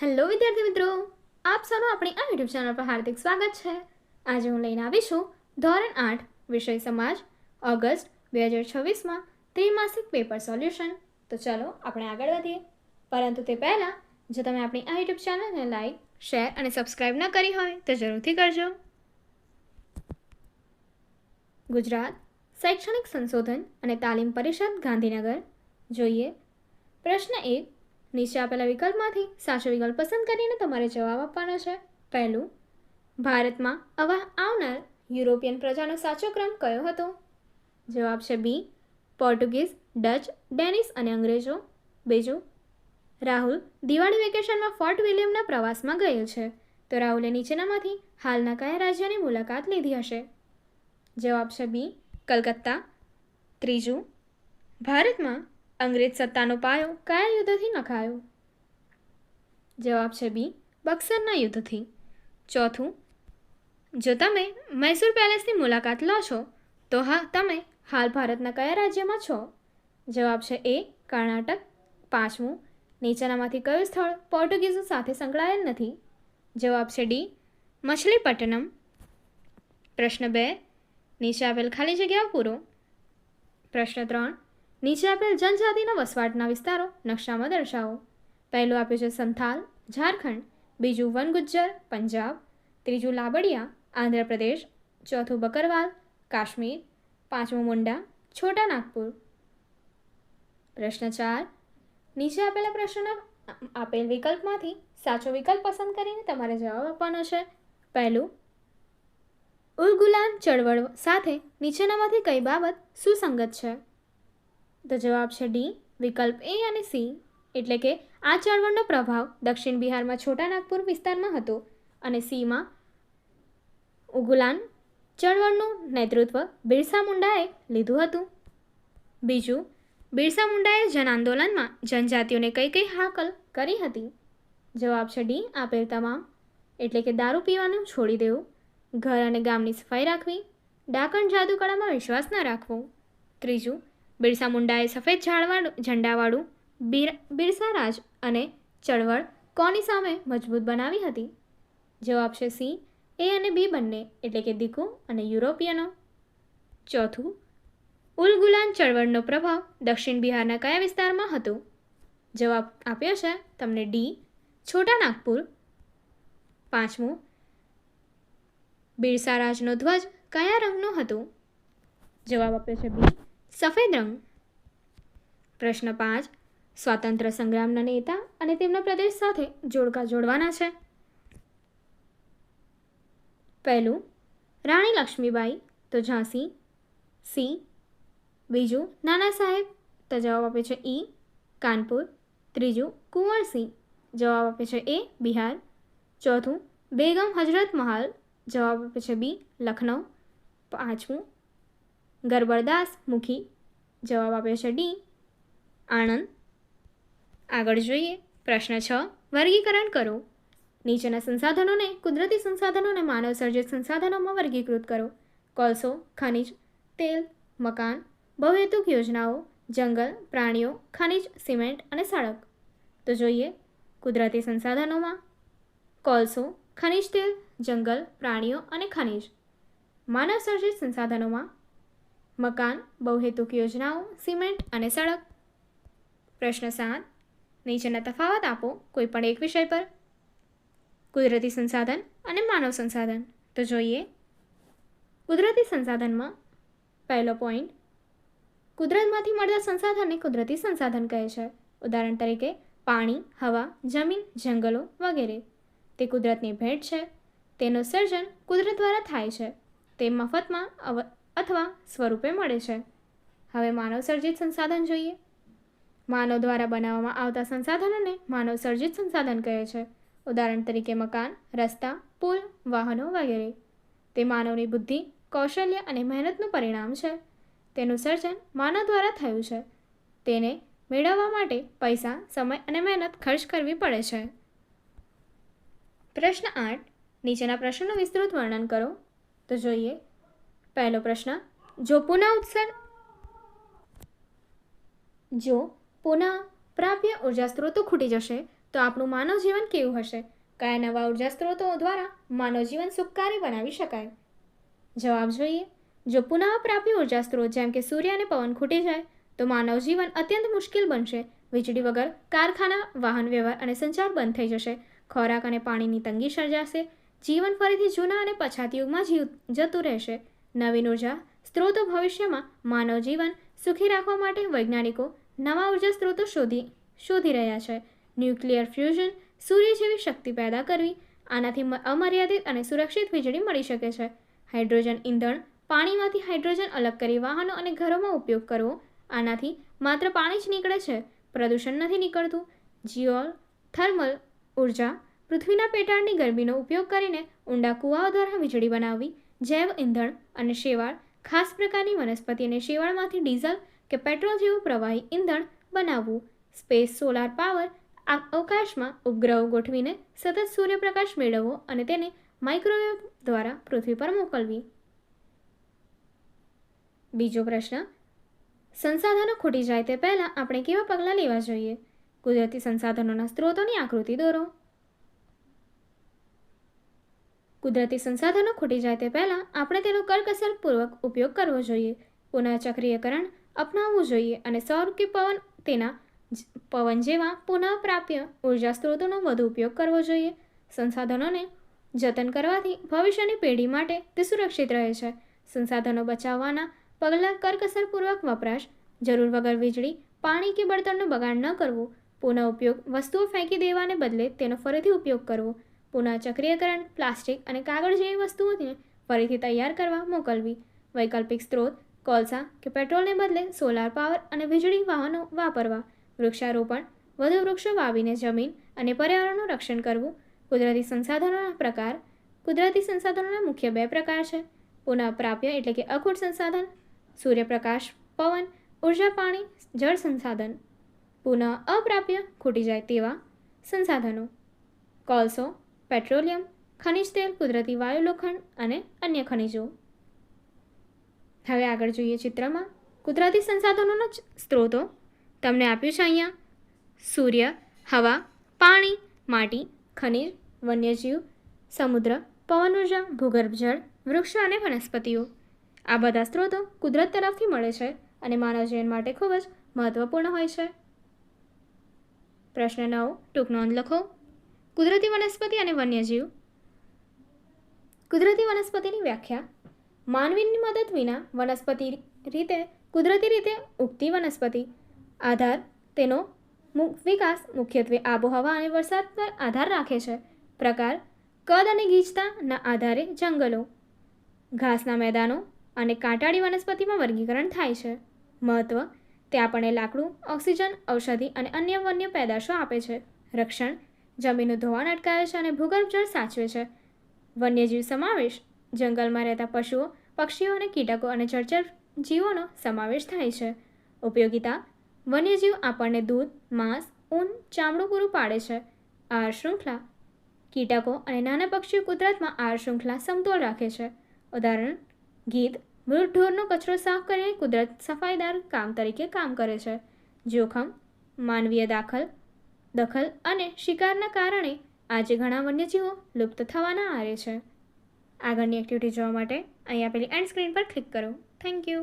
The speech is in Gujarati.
હેલો વિદ્યાર્થી મિત્રો, આપ સૌનું આપણી આ યુટ્યુબ ચેનલ પર હાર્દિક સ્વાગત છે. આજે હું લઈને આવી છું ધોરણ 8 વિષય સમાજ ઓગસ્ટ 2026માં ત્રિમાસિક પેપર સોલ્યુશન. તો ચાલો આપણે આગળ વધીએ. પરંતુ તે પહેલાં જો તમે આપણી આ યુટ્યુબ ચેનલને લાઈક, શેર અને સબસ્ક્રાઈબ ન કરી હોય તો જરૂરથી કરજો. ગુજરાત શૈક્ષણિક સંશોધન અને તાલીમ પરિષદ ગાંધીનગર. જોઈએ પ્રશ્ન 1. નીચે આપેલા વિકલ્પમાંથી સાચો વિકલ્પ પસંદ કરીને તમારે જવાબ આપવાનો છે. પહેલું, ભારતમાં આવનાર યુરોપિયન પ્રજાનો સાચો ક્રમ કયો હતો? જવાબ છે બી, પોર્ટુગીઝ, ડચ, ડેનિશ અને અંગ્રેજો. બીજું, રાહુલ દિવાળી વેકેશનમાં ફોર્ટ વિલિયમના પ્રવાસમાં ગયેલ છે, તો રાહુલે નીચેનામાંથી હાલના કયા રાજ્યની મુલાકાત લીધી હશે? જવાબ છે બી, કલકત્તા. ત્રીજું, ભારતમાં અંગ્રેજ સત્તાનો પાયો કયા યુદ્ધથી નખાયો? જવાબ છે બી, બક્સરના યુદ્ધથી. ચોથું, જો તમે મૈસૂર પેલેસની મુલાકાત લો છો તો તમે હાલ ભારતના કયા રાજ્યમાં છો? જવાબ છે એ, કર્ણાટક. પાંચમું, નીચેનામાંથી કયું સ્થળ પોર્ટુગીઝો સાથે સંકળાયેલ નથી? જવાબ છે ડી, મછલીપટ્ટનમ. પ્રશ્ન 2. નીચે આપેલ ખાલી જગ્યાઓ પૂરો. પ્રશ્ન 3. નીચે આપેલ જનજાતિના વસવાટના વિસ્તારો નકશામાં દર્શાવો. પહેલું આપ્યું છે સંથાલ, ઝારખંડ. બીજું વનગુજ્જર, પંજાબ. ત્રીજું લાબડિયા, આંધ્રપ્રદેશ. ચોથું બકરવાલ, કાશ્મીર. પાંચમું મુંડા, છોટા નાગપુર. પ્રશ્ન 4. નીચે આપેલા પ્રશ્નોના આપેલ વિકલ્પમાંથી સાચો વિકલ્પ પસંદ કરીને તમારે જવાબ આપવાનો છે. પહેલું, ઉલગુલાન ચળવળ સાથે નીચેનામાંથી કઈ બાબત સુસંગત છે? તો જવાબ છે ડી, વિકલ્પ એ અને સી. એટલે કે આ ચળવળનો પ્રભાવ દક્ષિણ બિહારમાં છોટા નાગપુર વિસ્તારમાં હતો અને સીમાં ઉગુલાન ચળવળનું નેતૃત્વ બિરસા મુંડાએ લીધું હતું. બીજું, બિરસા મુંડાએ જન આંદોલનમાં જનજાતિઓને કઈ કઈ હાકલ કરી હતી? જવાબ છે ડી, આપેલ તમામ. એટલે કે દારૂ પીવાનું છોડી દેવું, ઘર અને ગામની સફાઈ રાખવી, ડાકણ જાદુકળામાં વિશ્વાસ ન રાખવો. ત્રીજું, બિરસા મુંડાએ સફેદ ઝંડાવાળું બિરસા રાજ અને ચળવળ કોની સામે મજબૂત બનાવી હતી? જવાબ છે સી, એ અને બી બંને, એટલે કે દીકુ અને યુરોપિયનો. ચોથું, ઉલગુલાન ચળવળનો પ્રભાવ દક્ષિણ બિહારના કયા વિસ્તારમાં હતો? જવાબ આપ્યો છે તમને ડી, છોટા નાગપુર. પાંચમું, બિરસા રાજનો ધ્વજ કયા રંગનો હતો? જવાબ આપ્યો છે બી, સફેદ રંગ. પ્રશ્ન 5. સ્વાતંત્ર્ય સંગ્રામના નેતા અને તેમના પ્રદેશ સાથે જોડકા જોડવાના છે. પહેલું, રાણી લક્ષ્મીબાઈ, તો ઝાંસી, સી. બીજું, નાના સાહેબ, તો જવાબ આપે છે ઈ, કાનપુર. ત્રીજું, કુંવરસિંહ, જવાબ આપે છે એ, બિહાર. ચોથું, બેગમ હજરત મહાલ, જવાબ આપે છે બી, લખનઉ. પાંચમું, ગરબરદાસ મુખી, જવાબ આપ્યો છે ડી, આણંદ. આગળ જોઈએ પ્રશ્ન 6. વર્ગીકરણ કરો. નીચેના સંસાધનોને કુદરતી સંસાધનો અને માનવ સર્જિત સંસાધનોમાં વર્ગીકૃત કરો. કોલસો, ખનિજ, તેલ, મકાન, બહુહેતુક યોજનાઓ, જંગલ, પ્રાણીઓ, ખનિજ, સિમેન્ટ અને સડક. તો જોઈએ કુદરતી સંસાધનોમાં કોલસો, ખનિજ તેલ, જંગલ, પ્રાણીઓ અને ખનિજ. માનવ સર્જિત સંસાધનોમાં મકાન, બહુહેતુક યોજનાઓ, સિમેન્ટ અને સડક. પ્રશ્ન 7. નીચેના તફાવત આપો કોઈ પણ એક વિષય પર. કુદરતી સંસાધન અને માનવ સંસાધન. તો જોઈએ કુદરતી સંસાધનમાં પહેલો પોઈન્ટ, કુદરતમાંથી મળતા સંસાધનને કુદરતી સંસાધન કહે છે. ઉદાહરણ તરીકે પાણી, હવા, જમીન, જંગલો વગેરે. તે કુદરતની ભેટ છે. તેનું સર્જન કુદરત દ્વારા થાય છે. તે મફતમાં અથવા સ્વરૂપે મળે છે. હવે માનવ સર્જિત સંસાધન જોઈએ. માનવ દ્વારા બનાવવામાં આવતા સંસાધનોને માનવ સર્જિત સંસાધન કહે છે. ઉદાહરણ તરીકે મકાન, રસ્તા, પુલ, વાહનો વગેરે. તે માનવની બુદ્ધિ, કૌશલ્ય અને મહેનતનું પરિણામ છે. તેનું સર્જન માનવ દ્વારા થયું છે. તેને મેળવવા માટે પૈસા, સમય અને મહેનત ખર્ચ કરવી પડે છે. પ્રશ્ન 8. નીચેના પ્રશ્નોનું વિસ્તૃત વર્ણન કરો. તો જોઈએ પહેલો પ્રશ્ન, જો પુનઃ પ્રાપ્ય ઉર્જા સ્ત્રોતો ખૂટી જશે તો આપણું માનવ જીવન કેવું હશે? કયા નવા ઉર્જા સ્ત્રોતો દ્વારા માનવ જીવન સુખકારી બનાવી શકાય? જવાબ જોઈએ. જો પુનઃપ્રાપ્ય ઉર્જા સ્ત્રોત જેમ કે સૂર્ય અને પવન ખૂટી જાય તો માનવ જીવન અત્યંત મુશ્કેલ બનશે. વીજળી વગર કારખાના, વાહન વ્યવહાર અને સંચાર બંધ થઈ જશે. ખોરાક અને પાણીની તંગી સર્જાશે. જીવન ફરીથી જૂના અને પછાત યુગમાં જતું રહેશે. નવીન ઉર્જા સ્ત્રોતો ભવિષ્યમાં માનવ જીવન સુખી રાખવા માટે વૈજ્ઞાનિકો નવા ઉર્જા સ્ત્રોતો શોધી રહ્યા છે. ન્યુક્લિયર ફ્યુઝન, સૂર્ય જેવી શક્તિ પેદા કરવી. આનાથી અમર્યાદિત અને સુરક્ષિત વીજળી મળી શકે છે. હાઇડ્રોજન ઇંધણ, પાણીમાંથી હાઇડ્રોજન અલગ કરી વાહનો અને ઘરોમાં ઉપયોગ કરવો. આનાથી માત્ર પાણી જ નીકળે છે, પ્રદૂષણ નથી નીકળતું. જીઓ થર્મલ ઉર્જા, પૃથ્વીના પેટાળની ગરમીનો ઉપયોગ કરીને ઊંડા કૂવાઓ દ્વારા વીજળી બનાવવી. જૈવ ઇંધણ અને શેવાળ, ખાસ પ્રકારની વનસ્પતિ અને શેવાળમાંથી ડીઝલ કે પેટ્રોલ જેવું પ્રવાહી ઇંધણ બનાવવું. સ્પેસ સોલાર પાવર, અવકાશમાં ઉપગ્રહો ગોઠવીને સતત સૂર્યપ્રકાશ મેળવવો અને તેને માઇક્રોવેવ દ્વારા પૃથ્વી પર મોકલવી. બીજો પ્રશ્ન, સંસાધનો ખૂટી જાય તે પહેલાં આપણે કેવા પગલાં લેવા જોઈએ? કુદરતી સંસાધનોના સ્ત્રોતોની આકૃતિ દોરો. કુદરતી સંસાધનો ખૂટી જાય તે પહેલાં આપણે તેનો કરકસરપૂર્વક ઉપયોગ કરવો જોઈએ. પુનઃચક્રીયકરણ અપનાવવું જોઈએ અને સૌર કે પવન જેવા પુનઃપ્રાપ્ય ઉર્જા સ્ત્રોતોનો વધુ ઉપયોગ કરવો જોઈએ. સંસાધનોને જતન કરવાથી ભવિષ્યની પેઢી માટે તે સુરક્ષિત રહે છે. સંસાધનો બચાવવાના પગલાં: કરકસરપૂર્વક વપરાશ, જરૂર વગર વીજળી, પાણી કે બળતણનો બગાડ ન કરવો. પુનઃ ઉપયોગ, વસ્તુઓ ફેંકી દેવાને બદલે તેનો ફરીથી ઉપયોગ કરવો. પુનઃચક્રીયકરણ, પ્લાસ્ટિક અને કાગળ જેવી વસ્તુઓને ફરીથી તૈયાર કરવા મોકલવી. વૈકલ્પિક સ્ત્રોત, કોલસા કે પેટ્રોલને બદલે સોલાર પાવર અને વીજળી વાહનો વાપરવા. વૃક્ષારોપણ, વધુ વૃક્ષો વાવીને જમીન અને પર્યાવરણનું રક્ષણ કરવું. કુદરતી સંસાધનોના પ્રકાર. કુદરતી સંસાધનોના મુખ્ય બે પ્રકાર છે: પુનઃપ્રાપ્ય એટલે કે અખૂટ સંસાધન, સૂર્યપ્રકાશ, પવન, ઉર્જા, પાણી, જળ સંસાધન. પુનઃ અપ્રાપ્ય, ખૂટી જાય તેવા સંસાધનો: કોલસો, પેટ્રોલિયમ, ખનિજ તેલ, કુદરતી વાયુ, લોખંડ અને અન્ય ખનિજો. હવે આગળ જોઈએ ચિત્રમાં કુદરતી સંસાધનોના સ્ત્રોતો. તમને આપ્યું છે અહીંયા સૂર્ય, હવા, પાણી, માટી, ખનિજ, વન્યજીવ, સમુદ્ર, પવન ઉર્જા, ભૂગર્ભ જળ, વૃક્ષો અને વનસ્પતિઓ. આ બધા સ્ત્રોતો કુદરત તરફથી મળે છે અને માનવ જીવન માટે ખૂબ જ મહત્વપૂર્ણ હોય છે. પ્રશ્ન 9, ટૂંક નોંધ લખો. કુદરતી વનસ્પતિ અને વન્યજીવ. કુદરતી વનસ્પતિની વ્યાખ્યા: માનવીની મદદ વિના કુદરતી રીતે ઉગતી વનસ્પતિ. આધાર: તેનો વિકાસ મુખ્યત્વે આબોહવા અને વરસાદ પર આધાર રાખે છે. પ્રકાર: કદ અને ગીચતાના આધારે જંગલો, ઘાસના મેદાનો અને કાંટાળી વનસ્પતિમાં વર્ગીકરણ થાય છે. મહત્વ: તે આપણને લાકડું, ઓક્સિજન, ઔષધિ અને અન્ય વન્ય પેદાશો આપે છે. રક્ષણ: જમીનનું ધોવાણ અટકાવે છે અને ભૂગર્ભ જળ સાચવે છે. વન્યજીવ સમાવેશ: જંગલમાં રહેતા પશુઓ, પક્ષીઓ અને કીટકો અને જળચર જીવોનો સમાવેશ થાય છે. ઉપયોગિતા: વન્યજીવ આપણને દૂધ, માંસ, ઊન, ચામડું પૂરું પાડે છે. આહાર શૃંખલા: કીટકો અને નાના પક્ષીઓ કુદરતમાં આહાર શૃંખલા સમતોલ રાખે છે. ઉદાહરણ: ગીધ મૃત ઢોરનો કચરો સાફ કરીને કુદરત સફાઈદાર કામ તરીકે કામ કરે છે. જોખમ: માનવીય દખલ અને શિકારના કારણે આજે ઘણા વન્યજીવો લુપ્ત થવાના આરે છે. આગળની એક્ટિવિટી જોવા માટે અહીં આપેલી એન્ડ સ્ક્રીન પર ક્લિક કરો. Thank you.